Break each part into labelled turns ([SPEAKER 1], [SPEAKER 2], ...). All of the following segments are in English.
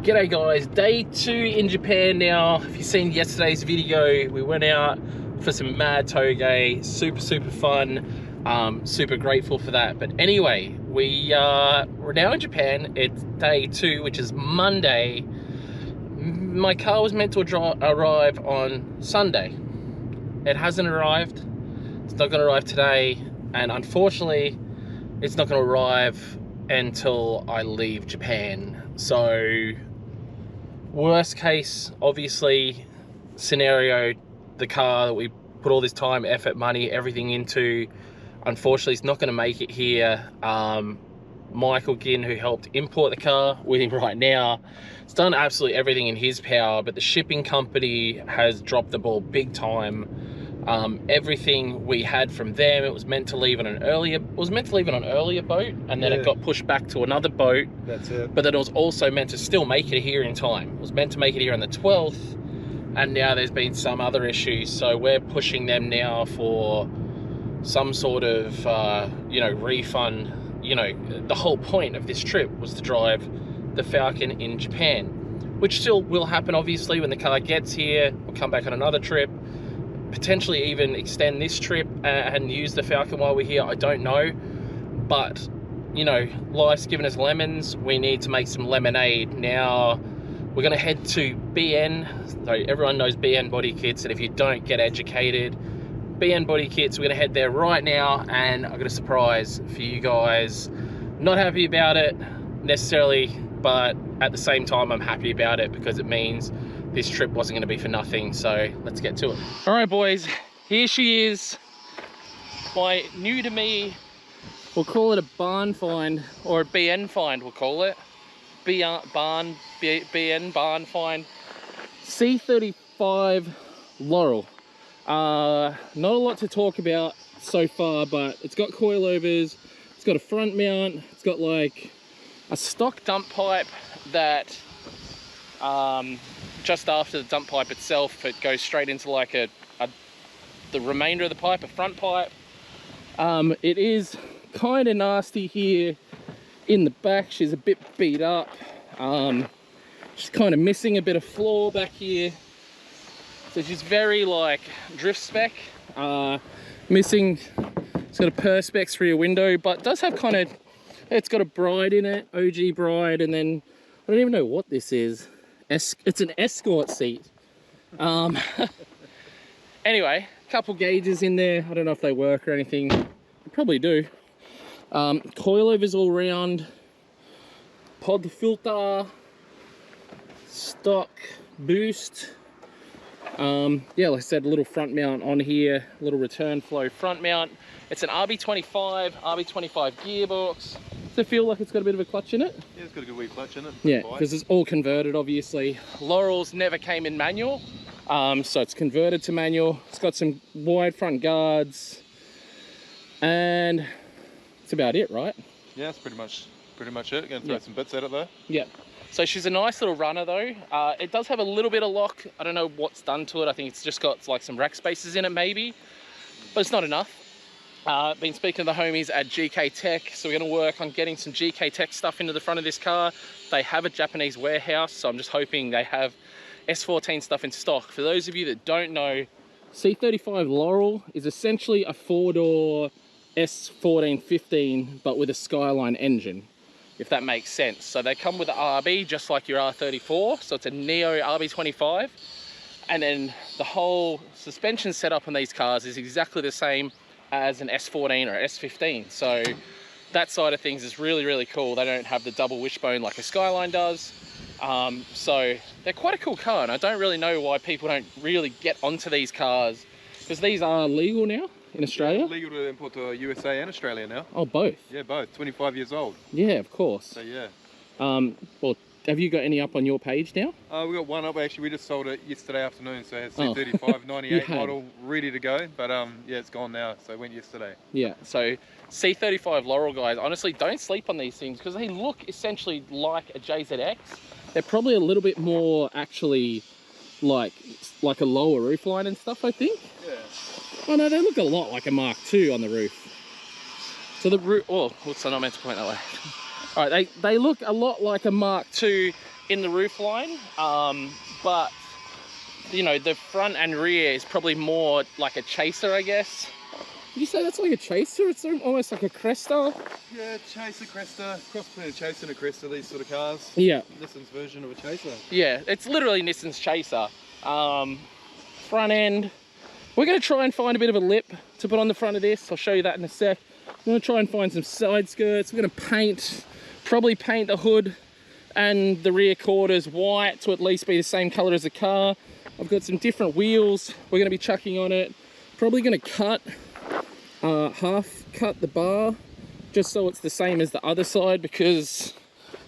[SPEAKER 1] G'day guys, day 2 in Japan now. If you've seen yesterday's video, we went out for some mad toge, super fun. Super grateful for that. But anyway, we're now in Japan. It's day 2, which is Monday. My car was meant to arrive on Sunday. It hasn't arrived. It's not going to arrive today, and unfortunately it's not going to arrive until I leave Japan. So worst case, obviously, scenario, the car that we put all this time, effort, money, everything into, unfortunately it's not going to make it here. Michael Ginn, who helped import the car with him right now, has done absolutely everything in his power, but the shipping company has dropped the ball big time. Everything we had from them, it was meant to leave on an earlier boat, and then it got pushed back to another boat.
[SPEAKER 2] That's it.
[SPEAKER 1] But then it was also meant to still make it here in time. It was meant to make it here on the 12th, and now there's been some other issues, so we're pushing them now for some sort of refund. The whole point of this trip was to drive the Falcon in Japan, which still will happen obviously when the car gets here. We'll come back on another trip, potentially even extend this trip and use the Falcon while we're here. I don't know, but life's given us lemons. We need to make some lemonade. Now we're going to head to BN. So everyone knows BN Body Kits, and if you don't, get educated. BN Body Kits, we're going to head there right now, and I've got a surprise for you guys. Not happy about it necessarily, but at the same time I'm happy about it because it means this trip wasn't going to be for nothing. So let's get to it. All right boys, here she is, my new to me, we'll call it a barn find, or a BN find we'll call it. BN barn find. C35 Laurel. Not a lot to talk about so far, but it's got coilovers, it's got a front mount, it's got like a stock dump pipe that just after the dump pipe itself, it goes straight into like the remainder of the pipe, a front pipe. It is kind of nasty here in the back. She's a bit beat up. She's kind of missing a bit of floor back here. So she's very like drift spec. Missing, it's got a perspex rear window, but does have kind of, it's got a Bride in it, OG Bride, and then I don't even know what this is. It's an escort seat. Anyway, couple gauges in there. I don't know if they work or anything. They probably do. Coilovers all around. Pod filter. Stock boost. Yeah, like I said, a little front mount on here. A little return flow front mount. It's an RB25 gearbox. Does it feel like it's got a bit of a clutch in it? Yeah, it's got a good wee clutch in it. Yeah, because it's all converted, obviously. Laurel's never came in manual, so it's converted to manual. It's got some wide front guards, and that's about it, right? Yeah, that's pretty much it. Gonna throw some bits at it though. Yeah. So she's a nice little runner though. It does have a little bit of lock. I don't know what's done to it. I think it's just got like some rack spaces in it maybe, but it's not enough. Been speaking to the homies at GK Tech, so we're going to work on getting some GK Tech stuff into the front of this car. They have a Japanese warehouse, so I'm just hoping they have S14 stuff in stock. For those of you that don't know, C35 Laurel is essentially a 4-door S14-15, but with a Skyline engine, if that makes sense. So they come with an RB just like your R34, so it's a Neo RB25, and then the whole suspension setup on these cars is exactly the same as an S14 or S15, so that side of things is really cool. They don't have the double wishbone like a Skyline does, so they're quite a cool car, and I don't really know why people don't really get onto these cars, because these are legal now in Australia. Yeah, legal to import to USA and Australia now. Oh, both? Yeah, both. 25 years old. Yeah, of course. So yeah. Well, have you got any up on your page now? We got one up actually. We just sold it yesterday afternoon, so it's C35 98 model ready to go, but yeah, it's gone now, so it went yesterday. Yeah, so C35 Laurel guys, honestly don't sleep on these things because they look essentially like a JZX. They're probably a little bit more actually like a lower roof line and stuff, I think. Yeah. Oh no, they look a lot like a Mark II on the roof. So the roof, oh, what's I not meant to point that way? All right, they look a lot like a Mark II in the roof line, but you know, the front and rear is probably more like a chaser, I guess. Did you say that's like a chaser? It's almost like a Cresta?
[SPEAKER 2] Yeah, chaser, Cresta, cross between a chaser and a Cresta, these sort of cars.
[SPEAKER 1] Yeah.
[SPEAKER 2] Nissan's version of a chaser.
[SPEAKER 1] Yeah, it's literally Nissan's chaser. Front end. We're going to try and find a bit of a lip to put on the front of this. I'll show you that in a sec. I'm going to try and find some side skirts. We're going to probably paint the hood and the rear quarters white to at least be the same color as the car. I've got some different wheels we're going to be chucking on it. Probably going to half cut the bar just so it's the same as the other side, because,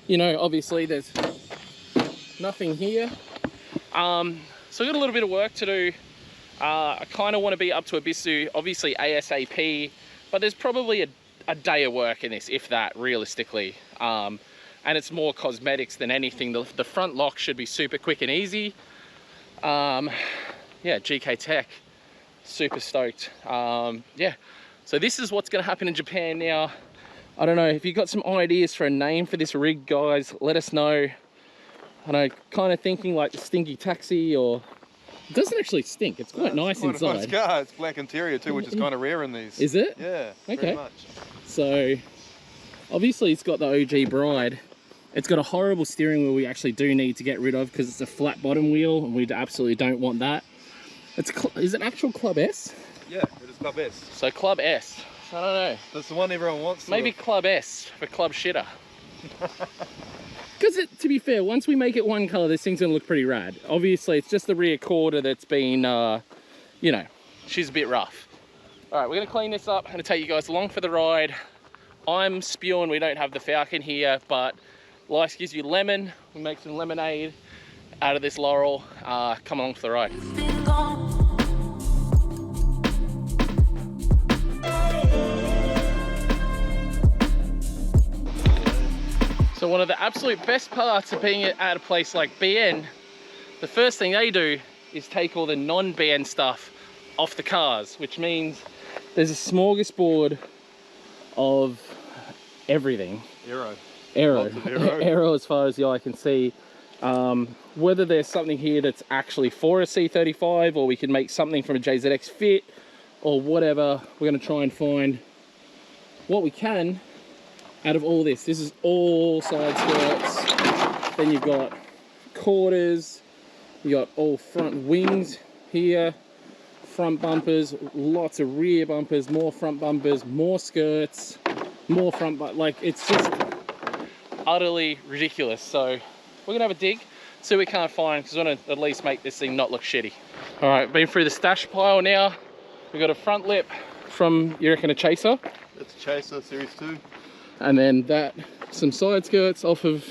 [SPEAKER 1] you know, obviously there's nothing here. So I've got a little bit of work to do. I kind of want to be up to a Bisu, obviously ASAP, but there's probably a day of work in this, if that, realistically. And it's more cosmetics than anything. The front lock should be super quick and easy. Yeah, GK Tech, super stoked. Yeah, so this is what's going to happen in Japan now. I don't know, if you've got some ideas for a name for this rig, guys, let us know. I know, kind of thinking like the Stinky Taxi, or... It doesn't actually stink, it's quite nice inside. It's quite a nice
[SPEAKER 2] car. It's black interior too, which is kind of rare in these.
[SPEAKER 1] Is it?
[SPEAKER 2] Yeah,
[SPEAKER 1] okay.
[SPEAKER 2] Very much.
[SPEAKER 1] So, obviously it's got the OG Bride. It's got a horrible steering wheel we actually do need to get rid of because it's a flat bottom wheel and we absolutely don't want that. Is it actual Club S?
[SPEAKER 2] Yeah, it is Club S.
[SPEAKER 1] So Club S. I don't know.
[SPEAKER 2] That's the one everyone wants.
[SPEAKER 1] Maybe Club S for Club Shitter. Because to be fair, once we make it one color, this thing's gonna look pretty rad. Obviously, it's just the rear quarter that's been, you know, she's a bit rough. All right, we're gonna clean this up. I'm gonna take you guys along for the ride. I'm spewing we don't have the Falcon here, but life gives you lemon. We make some lemonade out of this Laurel. Come along for the ride. So one of the absolute best parts of being at a place like BN, the first thing they do is take all the non-BN stuff off the cars, which means there's a smorgasbord of everything. Aero as far as the eye can see. Whether there's something here that's actually for a C35, or we can make something from a JZX Fit, or whatever, we're going to try and find what we can out of all this. This is all side skirts. Then you've got quarters, you got all front wings here, front bumpers, lots of rear bumpers, more front bumpers, more skirts, more front bumpers. Like, it's just utterly ridiculous. So we're gonna have a dig, see what we can't find, because we want to at least make this thing not look shitty. All right, been through the stash pile now. We've got a front lip from, you reckon, a Chaser?
[SPEAKER 2] It's a Chaser Series 2.
[SPEAKER 1] And then some side skirts off of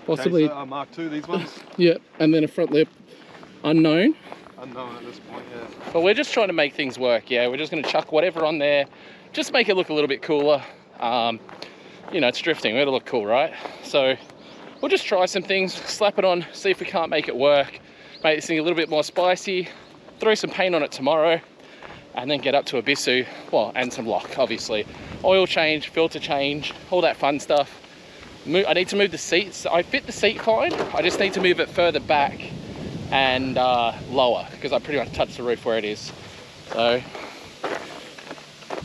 [SPEAKER 1] possibly
[SPEAKER 2] Chaser, Mark II, these ones.
[SPEAKER 1] Yeah, and then a front lip unknown.
[SPEAKER 2] Unknown at this point, yeah.
[SPEAKER 1] But we're just trying to make things work. Yeah, we're just going to chuck whatever on there, just make it look a little bit cooler. You know, it's drifting, we're going to look cool, right? So we'll just try some things, slap it on, see if we can't make it work, make this thing a little bit more spicy, throw some paint on it tomorrow, and then get up to a Bisu, well, and some lock, obviously. Oil change, filter change, all that fun stuff. I need to move the seats. I fit the seat fine. I just need to move it further back and lower, because I pretty much touched the roof where it is. So.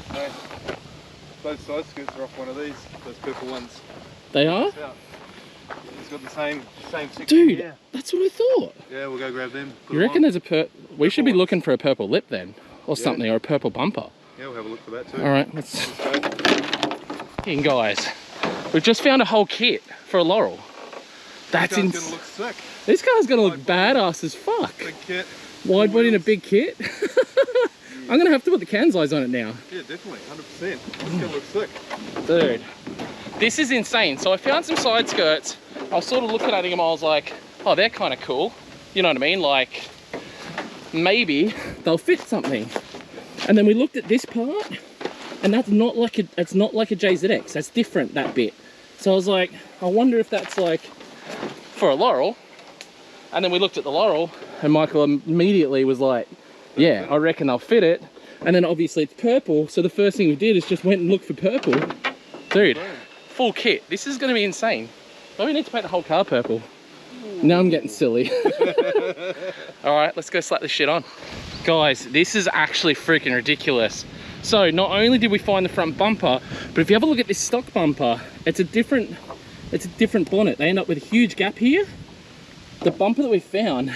[SPEAKER 2] Okay. Both side skirts are off one of these, those purple ones.
[SPEAKER 1] They are?
[SPEAKER 2] Yeah. It's got the same section.
[SPEAKER 1] Dude,
[SPEAKER 2] here.
[SPEAKER 1] That's what I thought.
[SPEAKER 2] Yeah, we'll go grab them.
[SPEAKER 1] You reckon there's a we should be looking for a purple lip then, or something, or a purple bumper.
[SPEAKER 2] Yeah, we'll have a look for that too.
[SPEAKER 1] All right, let's go. And guys, we've just found a whole kit for a Laurel. That's
[SPEAKER 2] gonna look sick.
[SPEAKER 1] This car's gonna look badass as fuck.
[SPEAKER 2] Big kit.
[SPEAKER 1] Wide body and a big kit. I'm gonna have to put the Can's eyes on it now.
[SPEAKER 2] Yeah, definitely, 100%. It's gonna look sick.
[SPEAKER 1] Dude, this is insane. So I found some side skirts. I was sort of looking at them, I was like, oh, they're kind of cool. You know what I mean? Like, maybe they'll fit something. And then we looked at this part, and that's not like a JZX. That's different, that bit. So I was like, I wonder if that's like for a Laurel. And then we looked at the Laurel, and Michael immediately was like, yeah, I reckon they'll fit it. And then obviously it's purple, so the first thing we did is just went and looked for purple. Dude, full kit. This is gonna be insane. Well, we need to paint the whole car purple. Now I'm getting silly. All right, let's go slap this shit on. Guys, this is actually freaking ridiculous. So not only did we find the front bumper, but if you have a look at this stock bumper, it's a different bonnet. They end up with a huge gap here. The bumper that we found,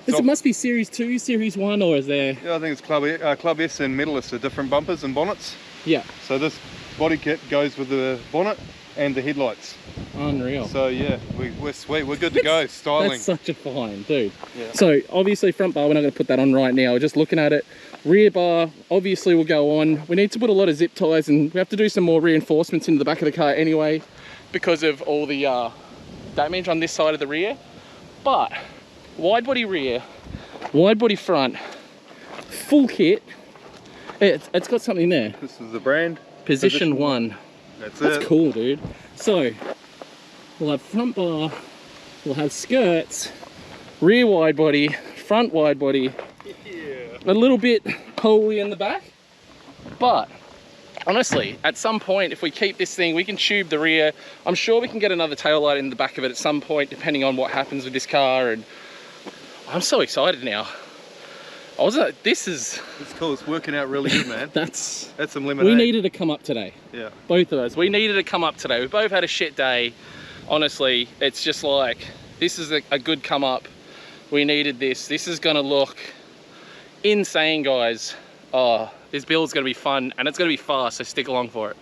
[SPEAKER 1] it must be Series 2, Series 1, or is there?
[SPEAKER 2] Yeah, I think it's Club S and Medalist are different bumpers and bonnets.
[SPEAKER 1] Yeah.
[SPEAKER 2] So this body kit goes with the bonnet and the headlights.
[SPEAKER 1] Unreal.
[SPEAKER 2] So yeah, we're sweet, we're good to go, styling.
[SPEAKER 1] That's such a find, dude.
[SPEAKER 2] Yeah.
[SPEAKER 1] So obviously front bar, we're not going to put that on right now. We're just looking at it. Rear bar, obviously will go on. We need to put a lot of zip ties and we have to do some more reinforcements into the back of the car anyway because of all the damage on this side of the rear. But wide body rear, wide body front, full kit. It's got something there.
[SPEAKER 2] This is the brand.
[SPEAKER 1] Position 1. That's cool, dude. So we'll have front bar, we'll have skirts, rear wide body, front wide body, a little bit holy in the back. But honestly, at some point, if we keep this thing, we can tube the rear. I'm sure we can get another taillight in the back of it at some point, depending on what happens with this car. And I'm so excited now. It's
[SPEAKER 2] cool, it's working out really good, man. That's some lemonade.
[SPEAKER 1] We needed to come up today.
[SPEAKER 2] Yeah.
[SPEAKER 1] Both of us. We needed to come up today. We both had a shit day. Honestly, it's just like, this is a good come up. We needed this. This is gonna look insane, guys. Oh, this build's gonna be fun and it's gonna be fast, so stick along for it.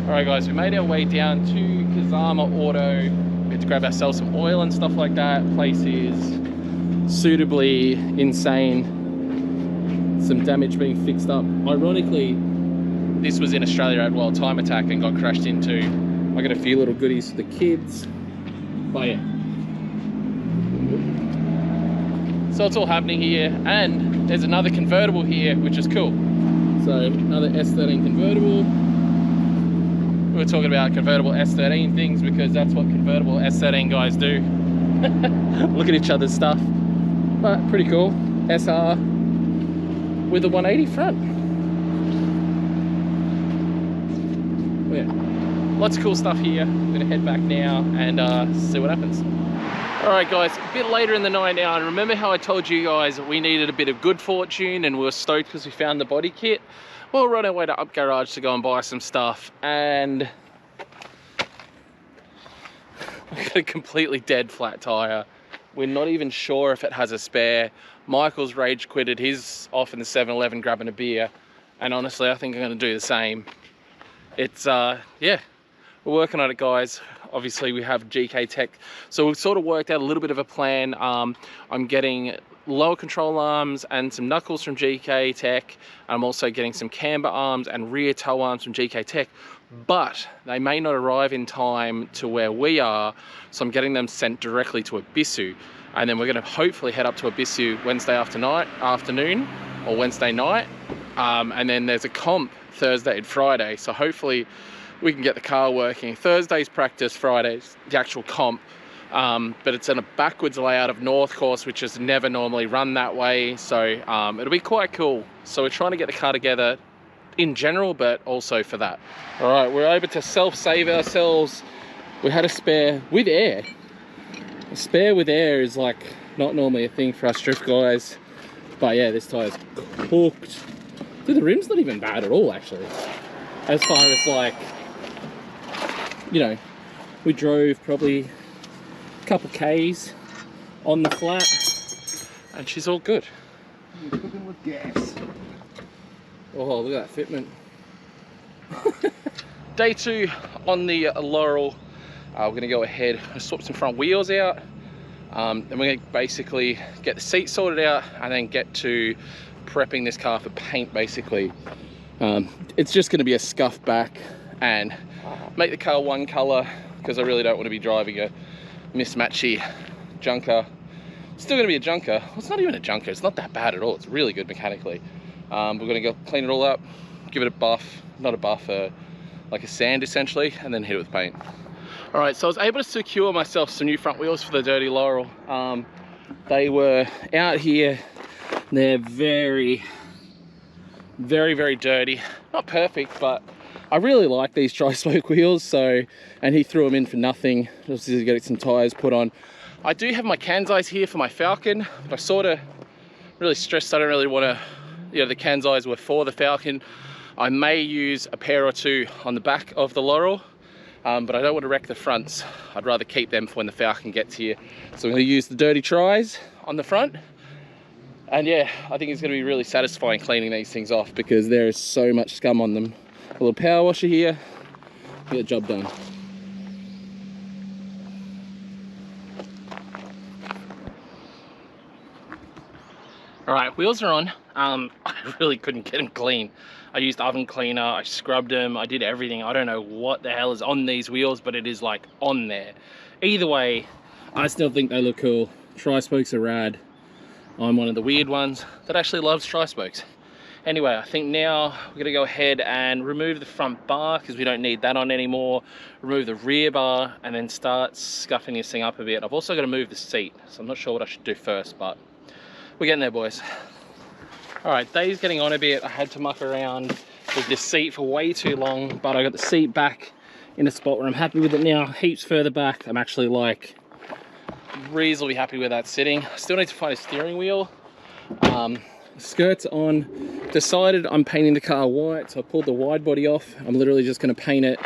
[SPEAKER 1] All right, guys, we made our way down to Kazama Auto. We had to grab ourselves some oil and stuff like that. Place is suitably insane. Some damage being fixed up. Ironically, this was in Australia at World Time Attack and got crashed into. I got a few little goodies for the kids. But yeah. So it's all happening here, and there's another convertible here, which is cool. So another S13 convertible. We were talking about convertible S13 things because that's what convertible S13 guys do. Look at each other's stuff. But pretty cool. SR with a 180 front. Yeah, lots of cool stuff here. I'm gonna head back now and see what happens. All right, guys, a bit later in the night now, and remember how I told you guys we needed a bit of good fortune and we were stoked because we found the body kit? Well, we're on our way to Up Garage to go and buy some stuff, and I've got a completely dead flat tire. We're not even sure if it has a spare. Michael's rage quitted. He's off in the 7-Eleven grabbing a beer, and honestly, I think I'm gonna do the same. It's, yeah, we're working on it, guys. Obviously, we have GK Tech, so we've sort of worked out a little bit of a plan. I'm getting lower control arms and some knuckles from GK Tech. I'm also getting some camber arms and rear toe arms from GK Tech, but they may not arrive in time to where we are, so I'm getting them sent directly to Ibisu, and then we're going to hopefully head up to Ibisu Wednesday afternoon or Wednesday night, and then there's a comp Thursday and Friday, so hopefully we can get the car working. Thursday's practice, Friday's the actual comp. But it's in a backwards layout of North Course, which is never normally run that way. So it'll be quite cool. So we're trying to get the car together in general, but also for that. All right, we're able to self-save ourselves. We had a spare with air. A spare with air is like not normally a thing for us drift guys. But yeah, this tire's cooked. Dude, the rim's not even bad at all, actually. As far as like, you know, we drove probably couple Ks on the flat and she's all good.
[SPEAKER 2] You're cooking with gas.
[SPEAKER 1] Oh, look at that fitment. Day 2 on the Laurel. We're gonna go ahead and swap some front wheels out, and we're gonna basically get the seat sorted out and then get to prepping this car for paint. Basically it's just gonna be a scuff back and make the car one color, because I really don't want to be driving a mismatchy junker. It's still going to be a junker. Well, it's not even a junker. It's not that bad at all. It's really good mechanically. We're going to go clean it all up, give it a buff, not a buff, like a sand essentially, and then hit it with paint. All right, so I was able to secure myself some new front wheels for the Dirty Laurel. They were out here. They're very, very, very dirty. Not perfect, but I really like these tri-spoke wheels, so, and he threw them in for nothing, just to get some tires put on. I do have my Kansais here for my Falcon, but I sort of really stressed I don't really want to, you know, the Kansais were for the Falcon. I may use a pair or two on the back of the Laurel, but I don't want to wreck the fronts. I'd rather keep them for when the Falcon gets here. So I'm going to use the dirty tries on the front. And yeah, I think it's going to be really satisfying cleaning these things off because there is so much scum on them. A little power washer here, get the job done. All right, wheels are on. I really couldn't get them clean. I used oven cleaner, I scrubbed them, I did everything. I don't know what the hell is on these wheels, but it is like on there. Either way, I still think they look cool. Tri-spokes are rad. I'm one of the weird ones that actually loves tri-spokes. Anyway, I think now we're gonna go ahead and remove the front bar because we don't need that on anymore. Remove the rear bar and then start scuffing this thing up a bit. I've also got to move the seat, so I'm not sure what I should do first, but we're getting there, boys. All right, day's getting on a bit. I had to muck around with this seat for way too long, but I got the seat back in a spot where I'm happy with it now. Heaps further back. I'm actually like reasonably happy with that sitting. Still need to find a steering wheel. Skirts on. Decided I'm painting the car white, so I pulled the wide body off. I'm literally just going to paint it,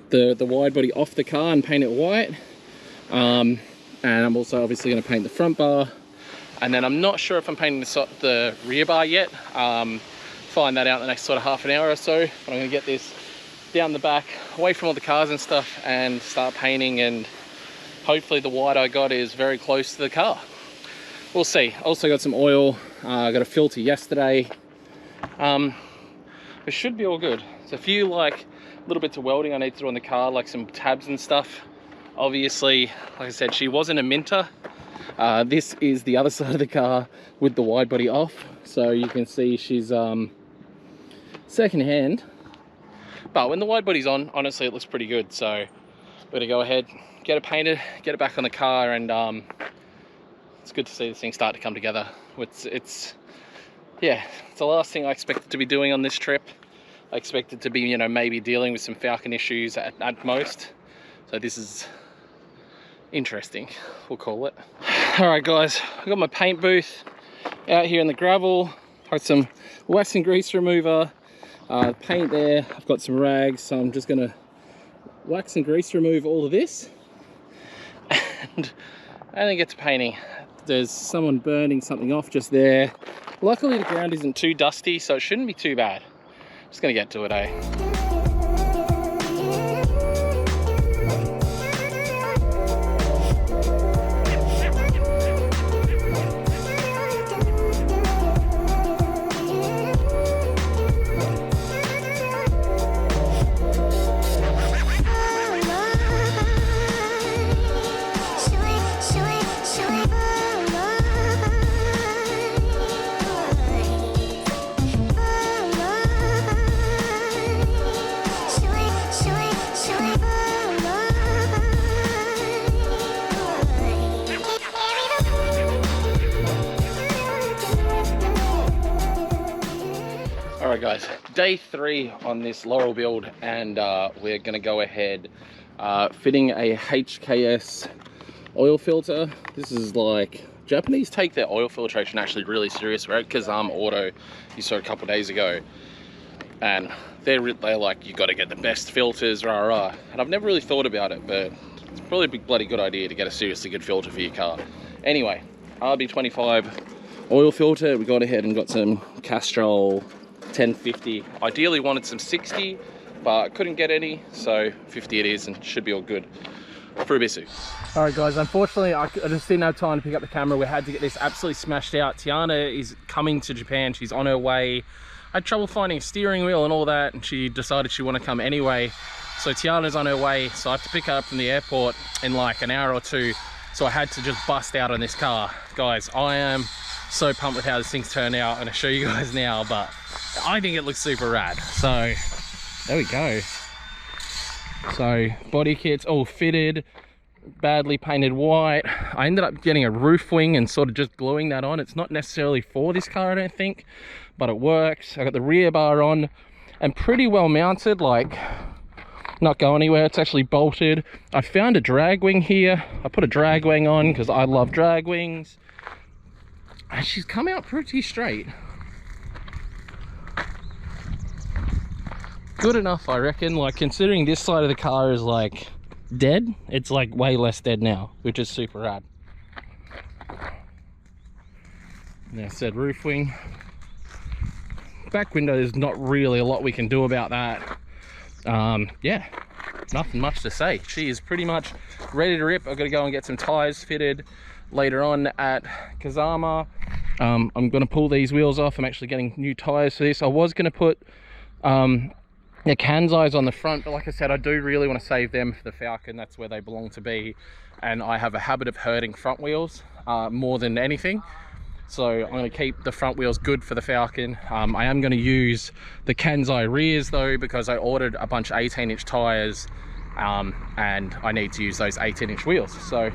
[SPEAKER 1] the wide body off the car and paint it white. And I'm also obviously going to paint the front bar. And then I'm not sure if I'm painting the rear bar yet. Find that out in the next sort of half an hour or so. But I'm gonna get this down the back, away from all the cars and stuff, and start painting, and hopefully the white I got is very close to the car. We'll see. Also got some oil. I got a filter yesterday. It should be all good. There's a few like little bits of welding I need to do on the car, like some tabs and stuff. Obviously, like I said, she wasn't a Minter. This is the other side of the car with the wide body off, so you can see she's second hand, but when the wide body's on, honestly it looks pretty good. So we're gonna go ahead, get it painted, get it back on the car, and it's good to see this thing start to come together. Yeah, it's the last thing I expected to be doing on this trip. I expected to be, you know, maybe dealing with some Falcon issues at most, so this is interesting, we'll call it. All right guys, I got my paint booth out here in the gravel. Got some wax and grease remover, paint there. I've got some rags, so I'm just gonna wax and grease remove all of this and then get to painting. There's someone burning something off just there. Luckily the ground isn't too dusty, so it shouldn't be too bad. Just gonna get to it, eh? Alright guys, day 3 on this Laurel build, and we're going to go ahead fitting a HKS oil filter. This is like, Japanese take their oil filtration actually really serious, right? Because Auto, you saw a couple of days ago, and they're like, you got to get the best filters, rah rah. And I've never really thought about it, but it's probably a big bloody good idea to get a seriously good filter for your car. Anyway, RB25 oil filter. We got ahead and got some Castrol 1050. Ideally wanted some 60, but couldn't get any, so 50 it is, and should be all good for Ibisu. All right guys, unfortunately I just didn't have time to pick up the camera. We had to get this absolutely smashed out. Tiana is coming to Japan, she's on her way. I had trouble finding a steering wheel and all that, and she decided she wanted to come anyway. So Tiana's on her way, so I have to pick her up from the airport in like an hour or two. So I had to just bust out on this car. Guys, I am so pumped with how this thing's turned out. I'm gonna show you guys now, but I think it looks super rad. So there we go. So body kit's all fitted, badly painted white. I ended up getting a roof wing and sort of just gluing that on. It's not necessarily for this car, I don't think, but it works. I got the rear bar on, and pretty well mounted, like not going anywhere. It's actually bolted. I found a drag wing here. I put a drag wing on because I love drag wings, and she's come out pretty straight. Good enough, I reckon. Like, considering this side of the car is like dead, it's like way less dead now, which is super rad. And I said roof wing. Back window, there's not really a lot we can do about that. Yeah, nothing much to say. She is pretty much ready to rip. I've got to go and get some tires fitted later on at Kazama. I'm going to pull these wheels off. I'm actually getting new tires for this. I was going to put the Kansai's on the front, but like I said, I do really want to save them for the Falcon. That's where they belong to be, and I have a habit of hurting front wheels more than anything. So I'm going to keep the front wheels good for the Falcon. I am going to use the Kansai rears though, because I ordered a bunch of 18-inch tires, and I need to use those 18-inch wheels. So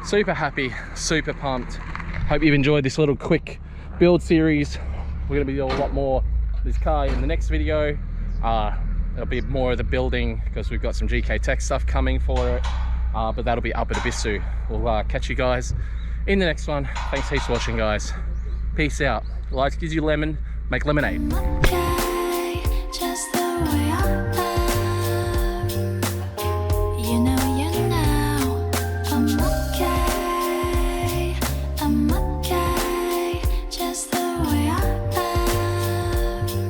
[SPEAKER 1] super happy, super pumped. Hope you've enjoyed this little quick build series. We're going to be doing a lot more of this car in the next video. There'll be more of the building because we've got some GK Tech stuff coming for it, but that'll be up at Ibisu. We'll catch you guys in the next one. Thanks heaps for watching, guys. Peace out. Life gives you lemon, make lemonade.
[SPEAKER 3] Okay, just the way